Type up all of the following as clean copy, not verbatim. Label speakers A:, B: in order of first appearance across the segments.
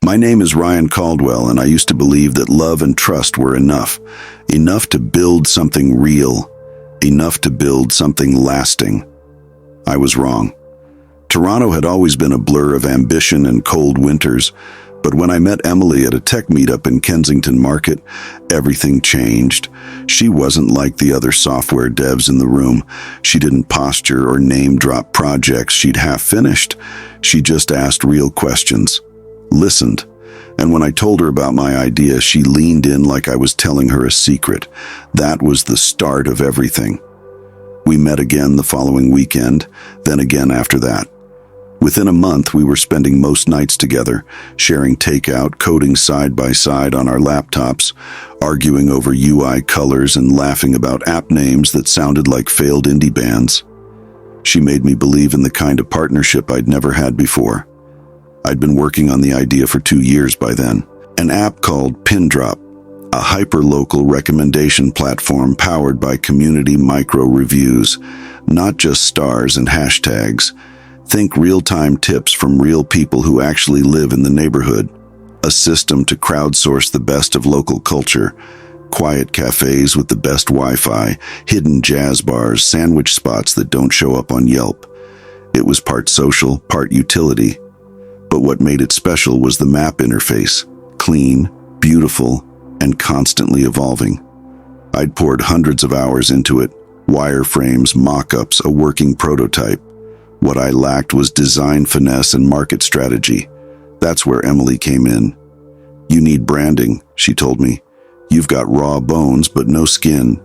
A: My name is Ryan Caldwell, and I used to believe that love and trust were enough. Enough to build something real. Enough to build something lasting. I was wrong. Toronto had always been a blur of ambition and cold winters, but when I met Emily at a tech meetup in Kensington Market, everything changed. She wasn't like the other software devs in the room. She didn't posture or name-drop projects she'd half finished. She just asked real questions, listened, and when I told her about my idea, she leaned in like I was telling her a secret. That was the start of everything. We met again the following weekend, then again after that. Within a month, we were spending most nights together, sharing takeout, coding side by side on our laptops, arguing over UI colors and laughing about app names that sounded like failed indie bands. She made me believe in the kind of partnership I'd never had before. I'd been working on the idea for 2 years by then. An app called Pindrop, a hyper-local recommendation platform powered by community micro-reviews, not just stars and hashtags. Think real-time tips from real people who actually live in the neighborhood. A system to crowdsource the best of local culture. Quiet cafes with the best Wi-Fi, hidden jazz bars, sandwich spots that don't show up on Yelp. It was part social, part utility. But what made it special was the map interface. Clean, beautiful, and constantly evolving. I'd poured hundreds of hours into it. Wireframes, mock-ups, a working prototype. What I lacked was design finesse and market strategy. That's where Emily came in. You need branding, she told me. You've got raw bones, but no skin.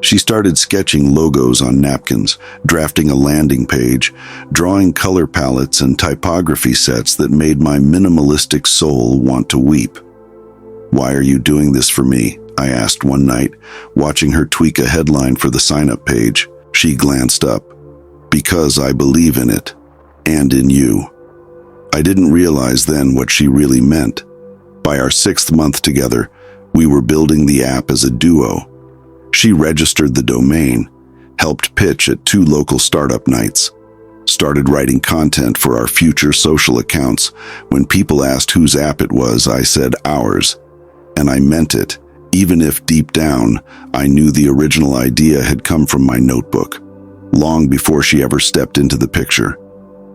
A: She started sketching logos on napkins, drafting a landing page, drawing color palettes and typography sets that made my minimalistic soul want to weep. Why are you doing this for me? I asked one night, watching her tweak a headline for the sign-up page. She glanced up. Because I believe in it, and in you. I didn't realize then what she really meant. By our 6th month together, we were building the app as a duo. She registered the domain, helped pitch at 2 local startup nights, started writing content for our future social accounts. When people asked whose app it was, I said ours. And I meant it, even if deep down, I knew the original idea had come from my notebook. Long before she ever stepped into the picture.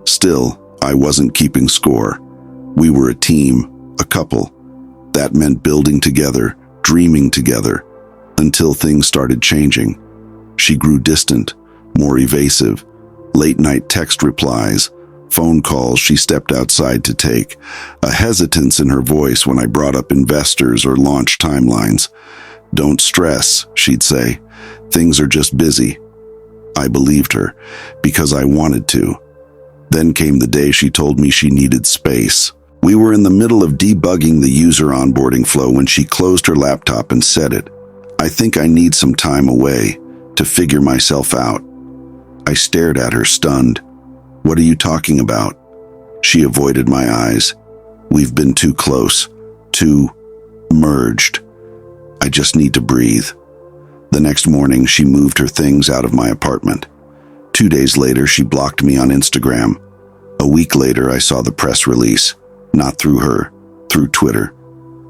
A: Still, I wasn't keeping score. We were a team, a couple. That meant building together, dreaming together, until things started changing. She grew distant, more evasive, late-night text replies, phone calls she stepped outside to take, a hesitance in her voice when I brought up investors or launch timelines. Don't stress, she'd say. Things are just busy. I believed her, because I wanted to. Then came the day she told me she needed space. We were in the middle of debugging the user onboarding flow when she closed her laptop and said it. I think I need some time away to figure myself out. I stared at her, stunned. What are you talking about? She avoided my eyes. We've been too close, too merged. I just need to breathe. The next morning, she moved her things out of my apartment. 2 days later, she blocked me on Instagram. A week later, I saw the press release. Not through her, through Twitter.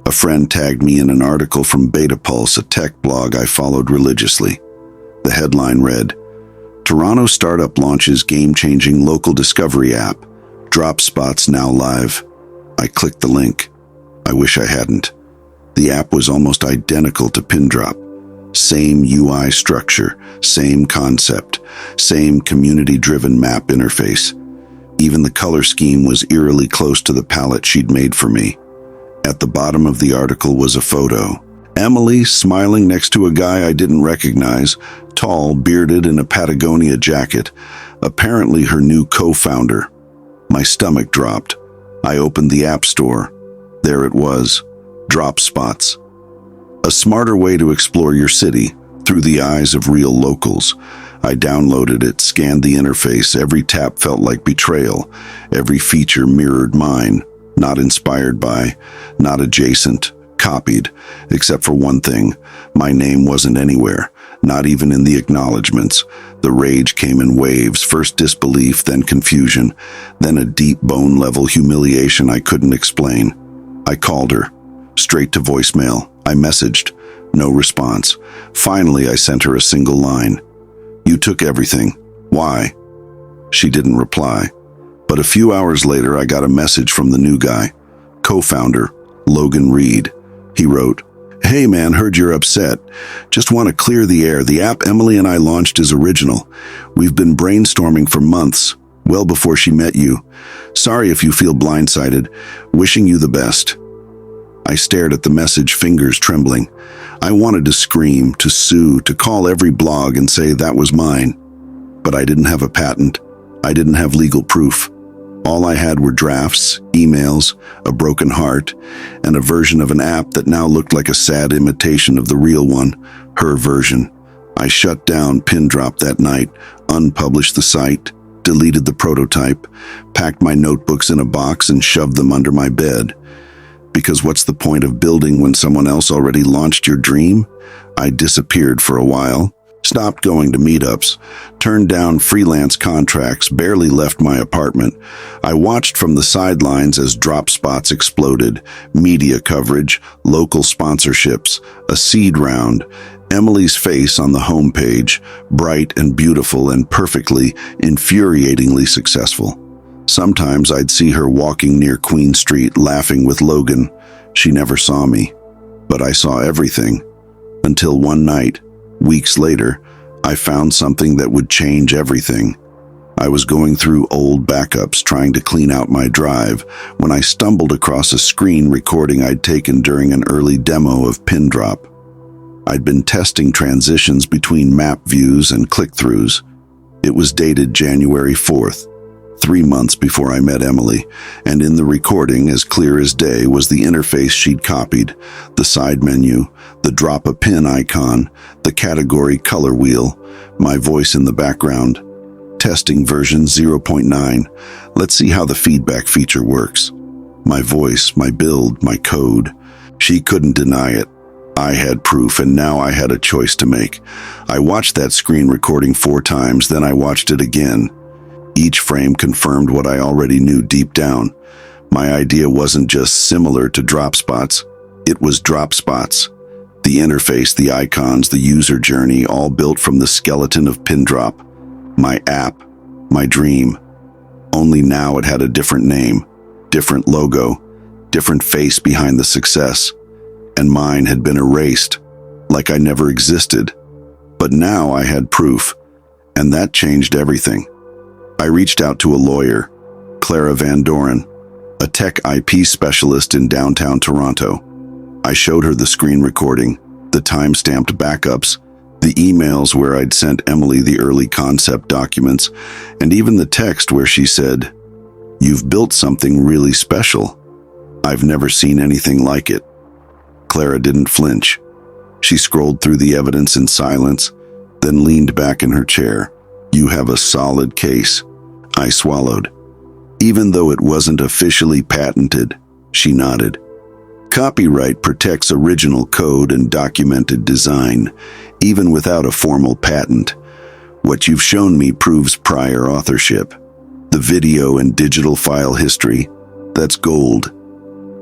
A: A friend tagged me in an article from Beta Pulse, a tech blog I followed religiously. The headline read, Toronto startup launches game-changing local discovery app. Drop spots now live. I clicked the link. I wish I hadn't. The app was almost identical to Pindrop. Same UI structure, same concept, same community-driven map interface. Even the color scheme was eerily close to the palette she'd made for me. At the bottom of the article was a photo. Emily smiling next to a guy I didn't recognize, tall, bearded, in a Patagonia jacket, apparently her new co-founder. My stomach dropped. I opened the App Store. There it was, Drop Spots. A smarter way to explore your city, through the eyes of real locals. I downloaded it, scanned the interface. Every tap felt like betrayal. Every feature mirrored mine. Not inspired by, not adjacent, copied, except for one thing. My name wasn't anywhere, not even in the acknowledgements. The rage came in waves, first disbelief, then confusion, then a deep bone-level humiliation I couldn't explain. I called her. Straight to voicemail. I messaged. No response. Finally, I sent her a single line. "You took everything. Why?" She didn't reply. But a few hours later, I got a message from the new guy, co-founder, Logan Reed. He wrote, "Hey man, heard you're upset. Just want to clear the air. The app Emily and I launched is original. We've been brainstorming for months, well before she met you. Sorry if you feel blindsided. Wishing you the best." I stared at the message, fingers trembling. I wanted to scream, to sue, to call every blog and say that was mine. But I didn't have a patent. I didn't have legal proof. All I had were drafts, emails, a broken heart, and a version of an app that now looked like a sad imitation of the real one, her version. I shut down Pindrop that night, unpublished the site, deleted the prototype, packed my notebooks in a box and shoved them under my bed. Because what's the point of building when someone else already launched your dream? I disappeared for a while, stopped going to meetups, turned down freelance contracts, barely left my apartment. I watched from the sidelines as drop spots exploded, media coverage, local sponsorships, a seed round, Emily's face on the homepage, bright and beautiful and perfectly, infuriatingly successful. Sometimes I'd see her walking near Queen Street laughing with Logan. She never saw me, but I saw everything. Until one night, weeks later, I found something that would change everything. I was going through old backups trying to clean out my drive when I stumbled across a screen recording I'd taken during an early demo of Pindrop. I'd been testing transitions between map views and click-throughs. It was dated January 4th. 3 months before I met Emily, and in the recording, as clear as day, was the interface she'd copied, the side menu, the drop a pin icon, the category color wheel, my voice in the background. Testing version 0.9. Let's see how the feedback feature works. My voice, my build, my code. She couldn't deny it. I had proof, and now I had a choice to make. I watched that screen recording 4 times, then I watched it again. Each frame confirmed what I already knew deep down. My idea wasn't just similar to Dropspots, it was Dropspots. The interface, the icons, the user journey, all built from the skeleton of Pindrop. My app, my dream. Only now it had a different name, different logo, different face behind the success. And mine had been erased, like I never existed. But now I had proof, and that changed everything. I reached out to a lawyer, Clara Van Doren, a tech IP specialist in downtown Toronto. I showed her the screen recording, the time-stamped backups, the emails where I'd sent Emily the early concept documents, and even the text where she said, "You've built something really special. I've never seen anything like it." Clara didn't flinch. She scrolled through the evidence in silence, then leaned back in her chair. "You have a solid case." I swallowed. "Even though it wasn't officially patented," she nodded. "Copyright protects original code and documented design, even without a formal patent. What you've shown me proves prior authorship. The video and digital file history, that's gold."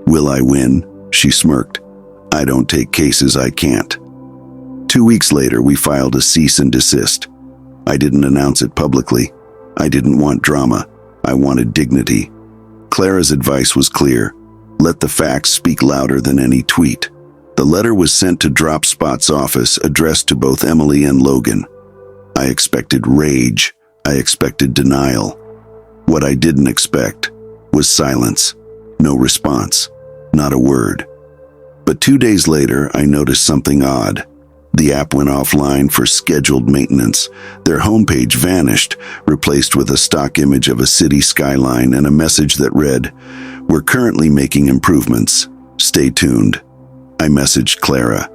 A: "Will I win?" She smirked. "I don't take cases I can't." 2 weeks later, we filed a cease and desist. I didn't announce it publicly. I didn't want drama. I wanted dignity. Clara's advice was clear. Let the facts speak louder than any tweet. The letter was sent to Dropspot's office, addressed to both Emily and Logan. I expected rage. I expected denial. What I didn't expect was silence. No response. Not a word. But 2 days later, I noticed something odd. The app went offline for scheduled maintenance. Their homepage vanished, replaced with a stock image of a city skyline and a message that read, "We're currently making improvements. Stay tuned." I messaged Clara.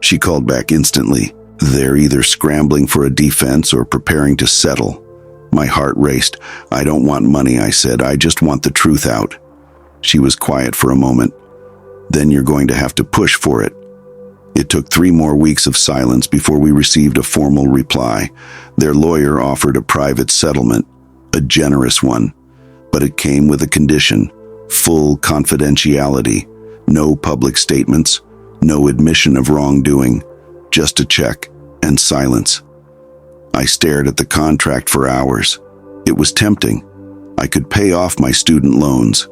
A: She called back instantly. They're either scrambling for a defense or preparing to settle. My heart raced. "I don't want money," I said. "I just want the truth out." She was quiet for a moment. "Then you're going to have to push for it." It took 3 more weeks of silence before we received a formal reply. Their lawyer offered a private settlement, a generous one, but it came with a condition: full confidentiality. No public statements, no admission of wrongdoing, just a check and silence. I stared at the contract for hours. It was tempting. I could pay off my student loans,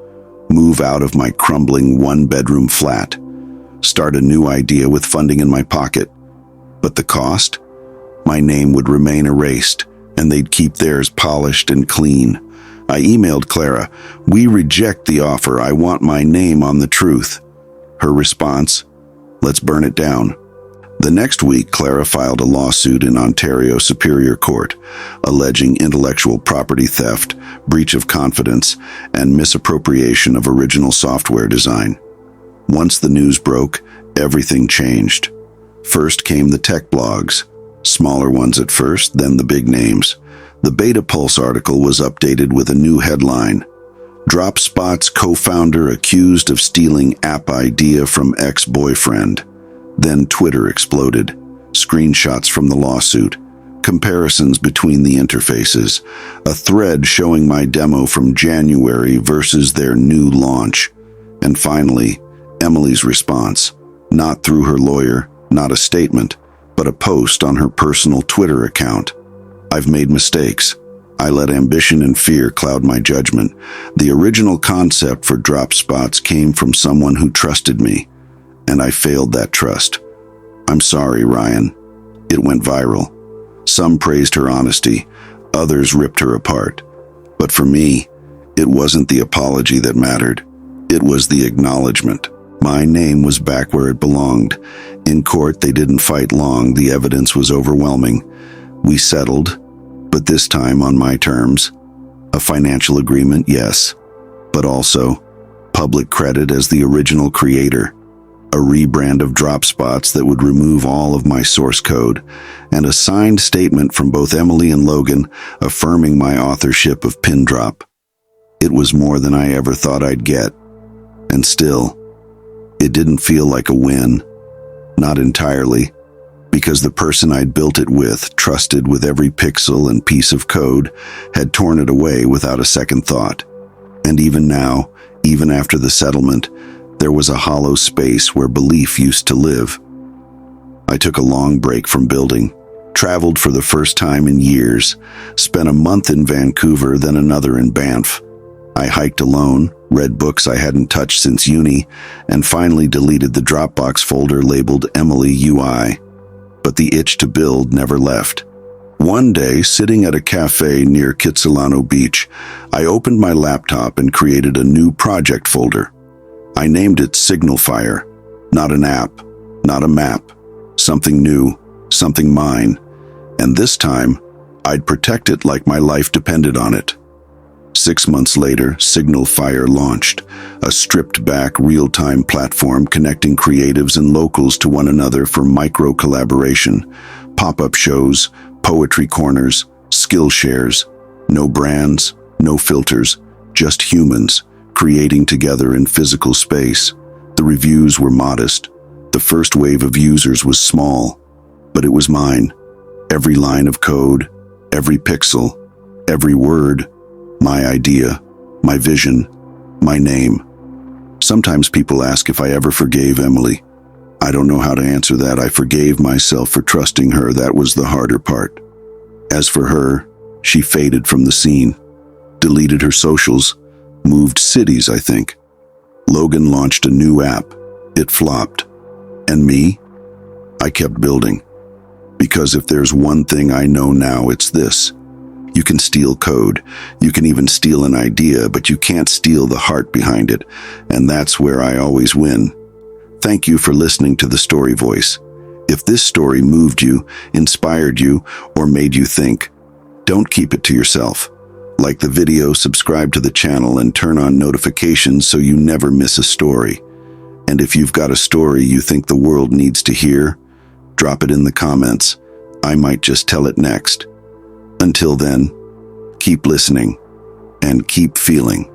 A: move out of my crumbling one-bedroom flat, start a new idea with funding in my pocket. But the cost? My name would remain erased, and they'd keep theirs polished and clean. I emailed Clara, "We reject the offer. I want my name on the truth." Her response, "Let's burn it down." The next week, Clara filed a lawsuit in Ontario Superior Court, alleging intellectual property theft, breach of confidence, and misappropriation of original software design. Once the news broke, everything changed. First came the tech blogs, smaller ones at first, then the big names. The Beta Pulse article was updated with a new headline: "Dropspot's co-founder accused of stealing app idea from ex-boyfriend." Then Twitter exploded. Screenshots from the lawsuit, comparisons between the interfaces, a thread showing my demo from January versus their new launch. And finally, Emily's response, not through her lawyer, not a statement, but a post on her personal Twitter account. "I've made mistakes. I let ambition and fear cloud my judgment. The original concept for Dropspots came from someone who trusted me, and I failed that trust. I'm sorry, Ryan." It went viral. Some praised her honesty, others ripped her apart. But for me, it wasn't the apology that mattered. It was the acknowledgement. My name was back where it belonged. In court, they didn't fight long. The evidence was overwhelming. We settled, but this time on my terms. A financial agreement, yes, but also public credit as the original creator, a rebrand of Dropspots that would remove all of my source code, and a signed statement from both Emily and Logan affirming my authorship of Pindrop. It was more than I ever thought I'd get, and still, it didn't feel like a win. Not entirely, because the person I'd built it with, trusted with every pixel and piece of code, had torn it away without a second thought. And even now, even after the settlement, there was a hollow space where belief used to live. I took a long break from building, traveled for the first time in years, spent a month in Vancouver, then another in Banff. I hiked alone, read books I hadn't touched since uni, and finally deleted the Dropbox folder labeled Emily UI. But the itch to build never left. One day, sitting at a cafe near Kitsilano Beach, I opened my laptop and created a new project folder. I named it Signalfire. Not an app, not a map. Something new, something mine. And this time, I'd protect it like my life depended on it. 6 months later, Signalfire launched, a stripped-back, real-time platform connecting creatives and locals to one another for micro-collaboration, pop-up shows, poetry corners, skill shares. No brands, no filters, just humans, creating together in physical space. The reviews were modest. The first wave of users was small, but it was mine. Every line of code, every pixel, every word, my idea, my vision, my name. Sometimes people ask if I ever forgave Emily. I don't know how to answer that. I forgave myself for trusting her. That was the harder part. As for her, she faded from the scene, deleted her socials, moved cities, I think. Logan launched a new app. It flopped. And me? I kept building. Because if there's one thing I know now, it's this. You can steal code, you can even steal an idea, but you can't steal the heart behind it, and that's where I always win. Thank you for listening to The Story Voice. If this story moved you, inspired you, or made you think, don't keep it to yourself. Like the video, subscribe to the channel, and turn on notifications so you never miss a story. And if you've got a story you think the world needs to hear, drop it in the comments. I might just tell it next. Until then, keep listening and keep feeling.